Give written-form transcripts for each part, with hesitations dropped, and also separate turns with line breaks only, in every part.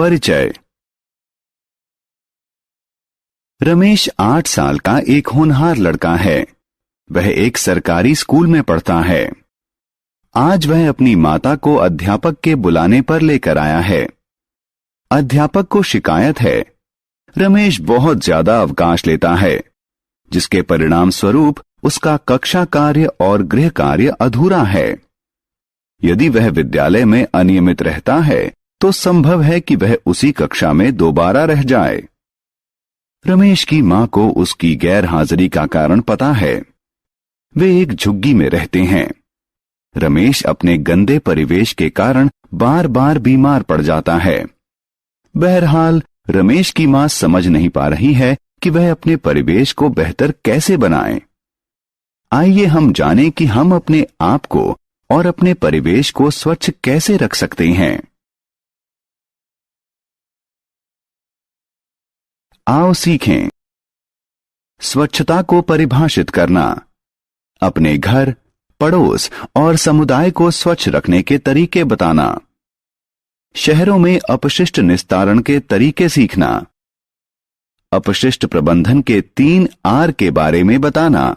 परिचय। रमेश 8 साल का एक होनहार लड़का है। वह एक सरकारी स्कूल में पढ़ता है। आज वह अपनी माता को अध्यापक के बुलाने पर लेकर आया है। अध्यापक को शिकायत है। रमेश बहुत ज्यादा अवकाश लेता है, जिसके परिणाम स्वरूप उसका कक्षा कार्य और गृह कार्य अधूरा है। यदि वह विद्यालय में अनियमित रहता है तो संभव है कि वह उसी कक्षा में दोबारा रह जाए। रमेश की मां को उसकी गैर हाजिरी का कारण पता है। वे एक झुग्गी में रहते हैं। रमेश अपने गंदे परिवेश के कारण बार बार बीमार पड़ जाता है। बहरहाल रमेश की मां समझ नहीं पा रही है कि वह अपने परिवेश को बेहतर कैसे बनाए। आइए हम जानें कि हम अपने आप को और अपने परिवेश को स्वच्छ कैसे रख सकते हैं। आओ सीखें। स्वच्छता को परिभाषित करना। अपने घर, पड़ोस और समुदाय को स्वच्छ रखने के तरीके बताना। शहरों में अपशिष्ट निस्तारण के तरीके सीखना। अपशिष्ट प्रबंधन के 3 आर के बारे में बताना।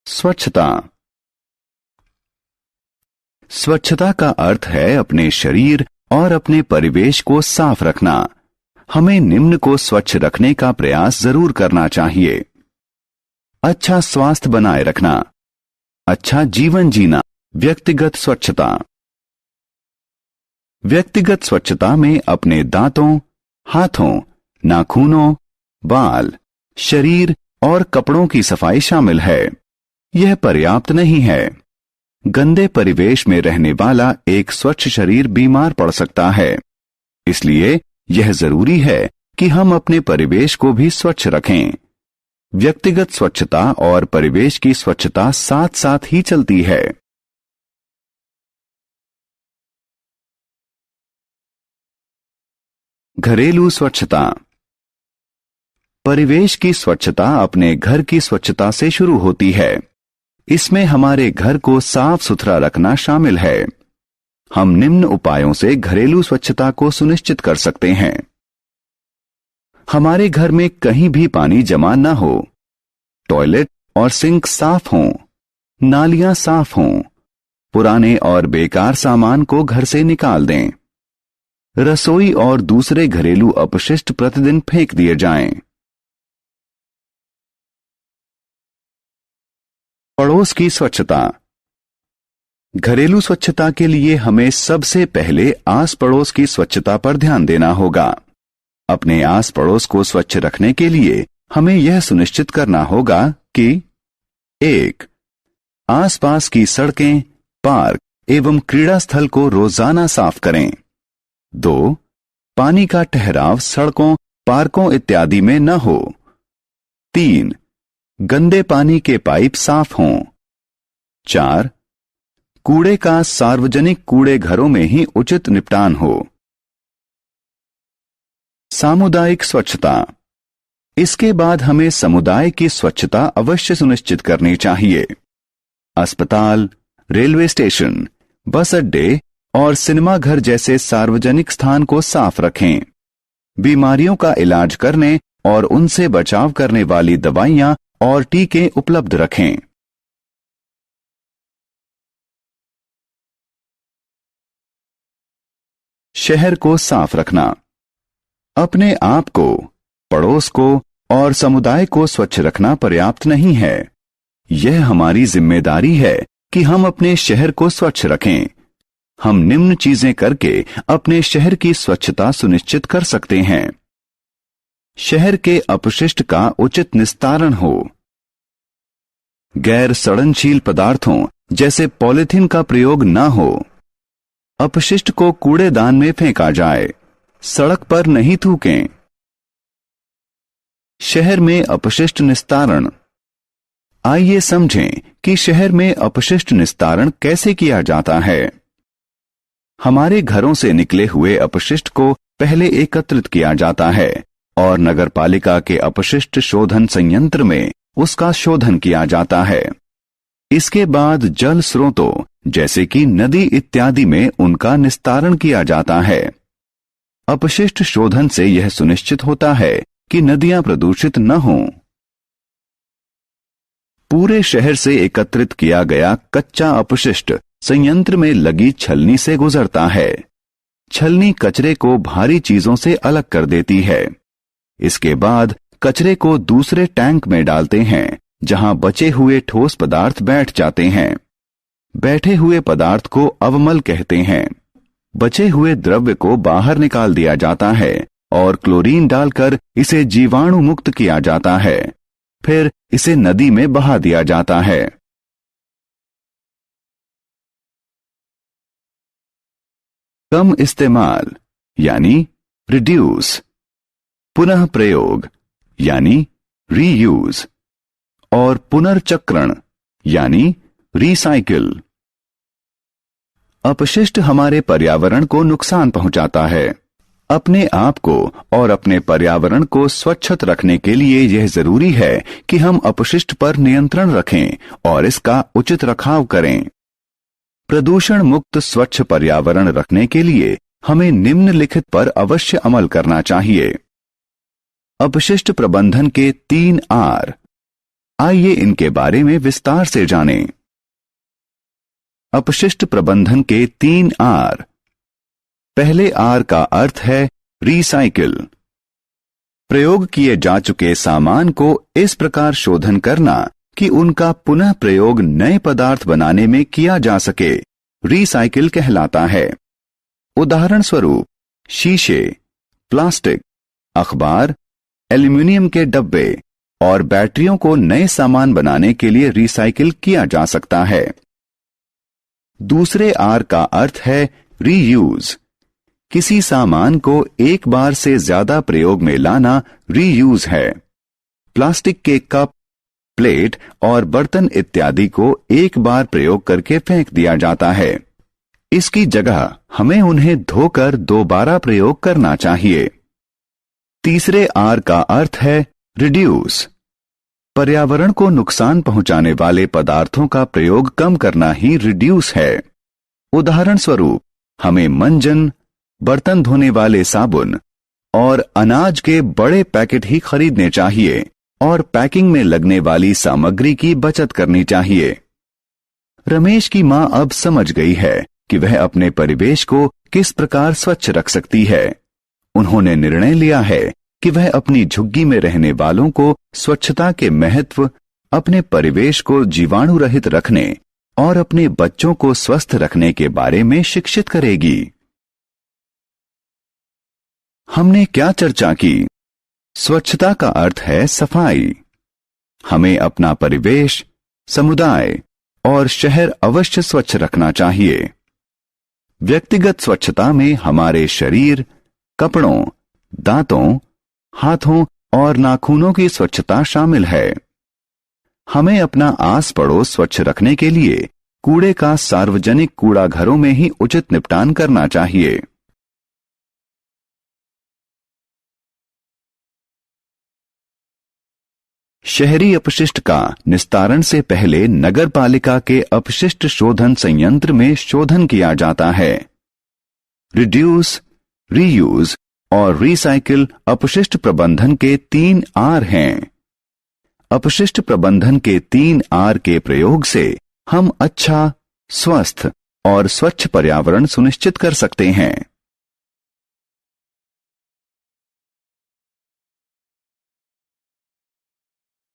स्वच्छता। स्वच्छता का अर्थ है अपने शरीर और अपने परिवेश को साफ रखना। हमें निम्न को स्वच्छ रखने का प्रयास जरूर करना चाहिए। अच्छा स्वास्थ्य बनाए रखना, अच्छा जीवन जीना, व्यक्तिगत स्वच्छता। व्यक्तिगत स्वच्छता में अपने दांतों, हाथों, नाखूनों, बाल, शरीर और कपड़ों की सफाई शामिल है। यह पर्याप्त नहीं है। गंदे परिवेश में रहने वाला एक स्वच्छ शरीर बीमार पड़ सकता है। इसलिए यह जरूरी है कि हम अपने परिवेश को भी स्वच्छ रखें। व्यक्तिगत स्वच्छता और परिवेश की स्वच्छता साथ साथ ही चलती है। घरेलू स्वच्छता। परिवेश की स्वच्छता अपने घर की स्वच्छता से शुरू होती है। इसमें हमारे घर को साफ सुथरा रखना शामिल है। हम निम्न उपायों से घरेलू स्वच्छता को सुनिश्चित कर सकते हैं। हमारे घर में कहीं भी पानी जमा न हो, टॉयलेट और सिंक साफ हों, नालियां साफ हों, पुराने और बेकार सामान को घर से निकाल दें। रसोई और दूसरे घरेलू अपशिष्ट प्रतिदिन फेंक दिए जाएं। पड़ोस की स्वच्छता। घरेलू स्वच्छता के लिए हमें सबसे पहले आस पड़ोस की स्वच्छता पर ध्यान देना होगा। अपने आस पड़ोस को स्वच्छ रखने के लिए हमें यह सुनिश्चित करना होगा कि 1. आसपास की सड़कें, पार्क एवं क्रीड़ा स्थल को रोजाना साफ करें। 2. पानी का ठहराव सड़कों, पार्कों इत्यादि में न हो। 3. गंदे पानी के पाइप साफ हों। 4. कूड़े का सार्वजनिक कूड़े घरों में ही उचित निपटान हो। सामुदायिक स्वच्छता। इसके बाद हमें समुदाय की स्वच्छता अवश्य सुनिश्चित करनी चाहिए। अस्पताल, रेलवे स्टेशन, बस अड्डे और सिनेमा घर जैसे सार्वजनिक स्थान को साफ रखें। बीमारियों का इलाज करने और उनसे बचाव करने वाली दवाइयां और टीके उपलब्ध रखें। शहर को साफ रखना। अपने आप को, पड़ोस को और समुदाय को स्वच्छ रखना पर्याप्त नहीं है। यह हमारी जिम्मेदारी है कि हम अपने शहर को स्वच्छ रखें। हम निम्न चीजें करके अपने शहर की स्वच्छता सुनिश्चित कर सकते हैं। शहर के अपशिष्ट का उचित निस्तारण हो। गैर सड़नशील पदार्थों जैसे पॉलीथीन का प्रयोग न हो। अपशिष्ट को कूड़ेदान में फेंका जाए, सड़क पर नहीं थूकें। शहर में अपशिष्ट निस्तारण। आइए समझें कि शहर में अपशिष्ट निस्तारण कैसे किया जाता है। हमारे घरों से निकले हुए अपशिष्ट को पहले एकत्रित किया जाता है और नगरपालिका के अपशिष्ट शोधन संयंत्र में उसका शोधन किया जाता है। इसके बाद जल स्रोतों जैसे कि नदी इत्यादि में उनका निस्तारण किया जाता है। अपशिष्ट शोधन से यह सुनिश्चित होता है कि नदियां प्रदूषित न हों। पूरे शहर से एकत्रित किया गया कच्चा अपशिष्ट संयंत्र में लगी छलनी से गुजरता है। छलनी कचरे को भारी चीजों से अलग कर देती है। इसके बाद कचरे को दूसरे टैंक में डालते हैं, जहां बचे हुए ठोस पदार्थ बैठ जाते हैं। बैठे हुए पदार्थ को अवमल कहते हैं। बचे हुए द्रव्य को बाहर निकाल दिया जाता है और क्लोरीन डालकर इसे जीवाणु मुक्त किया जाता है। फिर इसे नदी में बहा दिया जाता है। कम इस्तेमाल यानी रिड्यूस, पुनः प्रयोग यानी रीयूज और पुनर्चक्रण यानी रिसाइकिल। अपशिष्ट हमारे पर्यावरण को नुकसान पहुंचाता है। अपने आप को और अपने पर्यावरण को स्वच्छ रखने के लिए यह जरूरी है कि हम अपशिष्ट पर नियंत्रण रखें और इसका उचित रखाव करें। प्रदूषण मुक्त स्वच्छ पर्यावरण रखने के लिए हमें निम्नलिखित पर अवश्य अमल करना चाहिए। अपशिष्ट प्रबंधन के 3 आर। आइए इनके बारे में विस्तार से जानें। अपशिष्ट प्रबंधन के 3 आर। पहले आर का अर्थ है रिसाइकिल। प्रयोग किए जा चुके सामान को इस प्रकार शोधन करना कि उनका पुनः प्रयोग नए पदार्थ बनाने में किया जा सके, रिसाइकिल कहलाता है। उदाहरण स्वरूप शीशे, प्लास्टिक, अखबार, एल्यूमिनियम के डब्बे और बैटरियों को नए सामान बनाने के लिए रिसाइकिल किया जा सकता है। दूसरे आर का अर्थ है रीयूज। किसी सामान को एक बार से ज्यादा प्रयोग में लाना रीयूज है। प्लास्टिक के कप, प्लेट और बर्तन इत्यादि को एक बार प्रयोग करके फेंक दिया जाता है। इसकी जगह हमें उन्हें धोकर दोबारा प्रयोग करना चाहिए। तीसरे आर का अर्थ है रिड्यूस। पर्यावरण को नुकसान पहुंचाने वाले पदार्थों का प्रयोग कम करना ही रिड्यूस है। उदाहरण स्वरूप हमें मंजन, बर्तन धोने वाले साबुन और अनाज के बड़े पैकेट ही खरीदने चाहिए और पैकिंग में लगने वाली सामग्री की बचत करनी चाहिए। रमेश की मां अब समझ गई है कि वह अपने परिवेश को किस प्रकार स्वच्छ रख सकती है। उन्होंने निर्णय लिया है कि वह अपनी झुग्गी में रहने वालों को स्वच्छता के महत्व, अपने परिवेश को जीवाणु रहित रखने और अपने बच्चों को स्वस्थ रखने के बारे में शिक्षित करेगी। हमने क्या चर्चा की? स्वच्छता का अर्थ है सफाई। हमें अपना परिवेश, समुदाय और शहर अवश्य स्वच्छ रखना चाहिए। व्यक्तिगत स्वच्छता में हमारे शरीर, कपड़ों, दांतों, हाथों और नाखूनों की स्वच्छता शामिल है। हमें अपना आस पड़ोस स्वच्छ रखने के लिए कूड़े का सार्वजनिक कूड़ा घरों में ही उचित निपटान करना चाहिए। शहरी अपशिष्ट का निस्तारण से पहले नगर पालिका के अपशिष्ट शोधन संयंत्र में शोधन किया जाता है। रिड्यूस, रीयूज और रिसाइकिल अपशिष्ट प्रबंधन के 3 आर हैं। अपशिष्ट प्रबंधन के 3 आर के प्रयोग से हम अच्छा, स्वस्थ और स्वच्छ पर्यावरण सुनिश्चित कर सकते हैं।